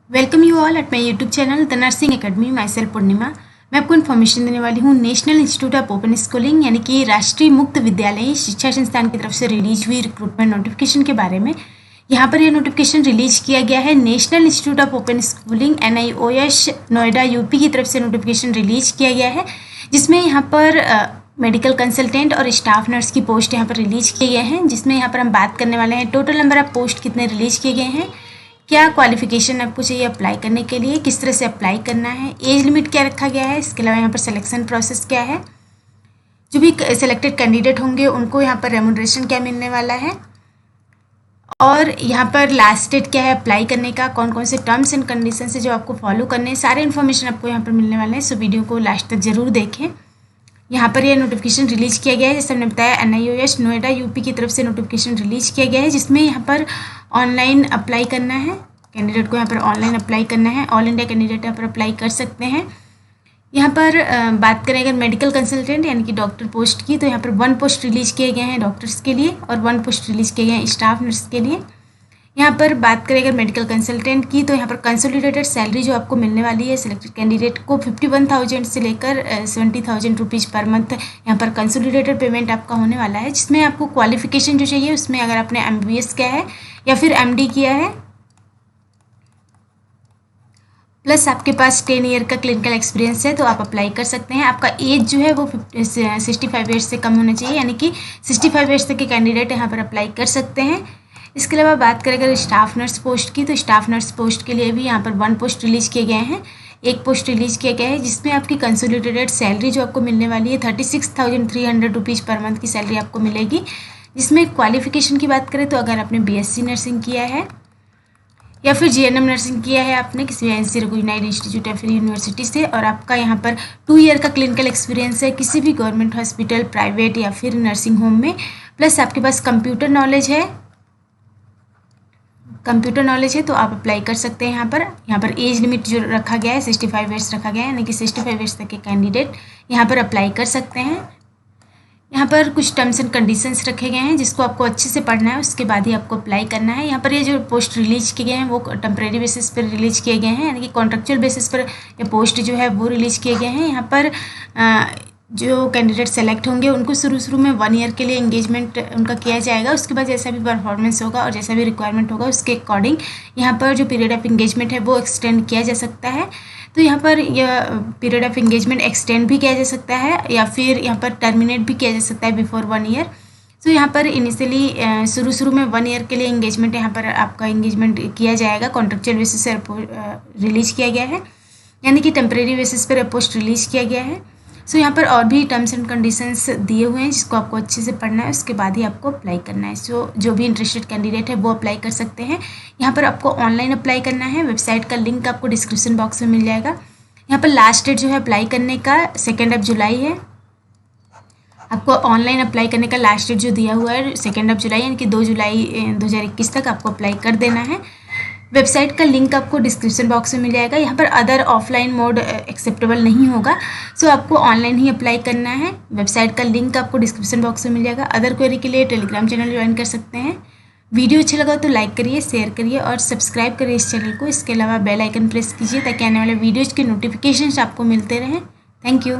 Welcome you all at my YouTube channel the Nursing Academy. Myself Purnima. मैं आपको information देने वाली हूँ National Institute of Open Schooling यानी कि राष्ट्रीय मुक्त विद्यालय शिक्षा संस्थान की तरफ से रिलीज हुई रिक्रूटमेंट नोटिफिकेशन के बारे में। यहाँ पर यह नोटिफिकेशन रिलीज किया गया है national Institute of Open schooling NIOS Noida UP की तरफ से नोटिफिकेशन रिलीज किया गया है, जिसमें यहाँ पर मेडिकल कंसल्टेंट और स्टाफ नर्स की पोस्ट यहाँ पर रिलीज किए गए हैं। जिसमें यहाँ पर हम बात करने वाले हैं टोटल नंबर ऑफ पोस्ट कितने रिलीज किए गए हैं, क्या क्वालिफिकेशन आपको चाहिए अप्लाई करने के लिए, किस तरह से अप्लाई करना है, एज लिमिट क्या रखा गया है, इसके अलावा यहाँ पर सिलेक्शन प्रोसेस क्या है, जो भी सिलेक्टेड कैंडिडेट होंगे उनको यहाँ पर रेमुनरेशन क्या मिलने वाला है, और यहाँ पर लास्ट डेट क्या है अप्लाई करने का, कौन कौन से टर्म्स एंड कंडीशन है जो आपको फॉलो करने हैं, सारे इन्फॉर्मेशन आपको यहाँ पर मिलने वाले हैं। सो वीडियो को लास्ट तक जरूर देखें। यहाँ पर यह नोटिफिकेशन रिलीज किया गया है, जैसे हमने बताया NIOS नोएडा यूपी की तरफ से नोटिफिकेशन रिलीज किया गया है, जिसमें यहाँ पर ऑनलाइन अप्लाई करना है। कैंडिडेट को यहाँ पर ऑनलाइन अप्लाई करना है। ऑल इंडिया कैंडिडेट यहाँ पर अप्लाई कर सकते हैं। यहाँ पर बात करें अगर मेडिकल कंसल्टेंट यानी कि डॉक्टर पोस्ट की, तो यहाँ पर 1 पोस्ट रिलीज किए गए हैं डॉक्टर्स के लिए और 1 पोस्ट रिलीज किए गए हैं स्टाफ नर्स के लिए। यहाँ पर बात करें अगर मेडिकल कंसल्टेंट की, तो यहाँ पर कंसोलिडेटेड सैलरी जो आपको मिलने वाली है सिलेक्टेड कैंडिडेट को 51,000 से लेकर 70,000 रुपीज़ पर मंथ यहाँ पर कंसोलिडेटेड पेमेंट आपका होने वाला है। जिसमें आपको क्वालिफिकेशन जो चाहिए उसमें अगर आपने MBS किया है या फिर MD किया है, प्लस आपके पास 10 ईयर का क्लिनिकल एक्सपीरियंस है, तो आप अप्लाई कर सकते हैं। आपका एज जो है वो 65 ईयर्स से कम होना चाहिए, यानी कि 65 ईयर्स तक के कैंडिडेट यहाँ पर अप्लाई कर सकते हैं। इसके अलावा बात करें अगर स्टाफ नर्स पोस्ट की, तो स्टाफ नर्स पोस्ट के लिए भी यहाँ पर 1 पोस्ट रिलीज किए गए हैं, 1 पोस्ट रिलीज किया गया है, जिसमें आपकी कंसोलिडेटेड सैलरी जो आपको मिलने वाली है 36,300 रुपीज़ पर मंथ की सैलरी आपको मिलेगी। जिसमें क्वालिफिकेशन की बात करें तो अगर आपने BSc नर्सिंग किया है या फिर GNM नर्सिंग किया है आपने किसी NC रिकॉग्नाइज्ड इंस्टीट्यूट या फिर यूनिवर्सिटी से, और आपका यहाँ पर 2 ईयर का क्लिनिकल एक्सपीरियंस है किसी भी गवर्नमेंट हॉस्पिटल, प्राइवेट या फिर नर्सिंग होम में, प्लस आपके पास कंप्यूटर नॉलेज है तो आप अप्लाई कर सकते हैं। यहाँ पर एज लिमिट जो रखा गया है 65 ईयर्स रखा गया है, यानी कि 65 ईयर्स तक के कैंडिडेट यहाँ पर अप्लाई कर सकते हैं। यहाँ पर कुछ टर्म्स एंड कंडीशंस रखे गए हैं जिसको आपको अच्छे से पढ़ना है, उसके बाद ही आपको अप्लाई करना है। यहाँ पर ये जो पोस्ट रिलीज किए गए हैं वो टेम्परेरी बेसिस पर रिलीज किए गए हैं, यानी कि कॉन्ट्रेक्चुअल बेसिस पर ये पोस्ट जो है वो रिलीज किए गए हैं। यहाँ पर जो कैंडिडेट सेलेक्ट होंगे उनको शुरू में 1 ईयर के लिए एंगेजमेंट उनका किया जाएगा। उसके बाद जैसा भी परफॉर्मेंस होगा और जैसा भी रिक्वायरमेंट होगा उसके अकॉर्डिंग यहाँ पर जो पीरियड ऑफ एंगेजमेंट है वो एक्सटेंड किया जा सकता है। तो यहाँ पर यह पीरियड ऑफ एंगेजमेंट एक्सटेंड भी किया जा सकता है या फिर यहाँ पर टर्मिनेट भी किया जा सकता है बिफोर 1 ईयर। तो यहाँ पर इनिशियली शुरू में 1 ईयर के लिए एंगेजमेंट यहाँ पर आपका एंगेजमेंट किया जाएगा, कॉन्ट्रेक्चुअल बेसिस से रिलीज किया गया है, यानी कि टेम्परेरी बेसिस पर पोस्ट रिलीज किया गया है। सो यहाँ पर और भी टर्म्स एंड कंडीशंस दिए हुए हैं जिसको आपको अच्छे से पढ़ना है, उसके बाद ही आपको अप्लाई करना है। सो जो भी इंटरेस्टेड कैंडिडेट है वो अप्लाई कर सकते हैं। यहाँ पर आपको ऑनलाइन अप्लाई करना है, वेबसाइट का लिंक आपको डिस्क्रिप्शन बॉक्स में मिल जाएगा। यहाँ पर लास्ट डेट जो है अप्लाई करने का 2 जुलाई है। आपको ऑनलाइन अप्लाई करने का लास्ट डेट जो दिया हुआ है 2 जुलाई, यानी कि 2 जुलाई 2021 तक आपको अप्लाई कर देना है। वेबसाइट का लिंक आपको डिस्क्रिप्शन बॉक्स में मिल जाएगा। यहाँ पर अदर ऑफलाइन मोड एक्सेप्टेबल नहीं होगा, सो आपको ऑनलाइन ही अप्लाई करना है। वेबसाइट का लिंक आपको डिस्क्रिप्शन बॉक्स में मिल जाएगा। अदर क्वेरी के लिए टेलीग्राम चैनल ज्वाइन कर सकते हैं। वीडियो अच्छा लगा तो लाइक करिए, शेयर करिए और सब्सक्राइब करिए इस चैनल को। इसके अलावा बेल आइकन प्रेस कीजिए ताकि आने वाले वीडियोज़ के नोटिफिकेशंस आपको मिलते रहें। Thank you.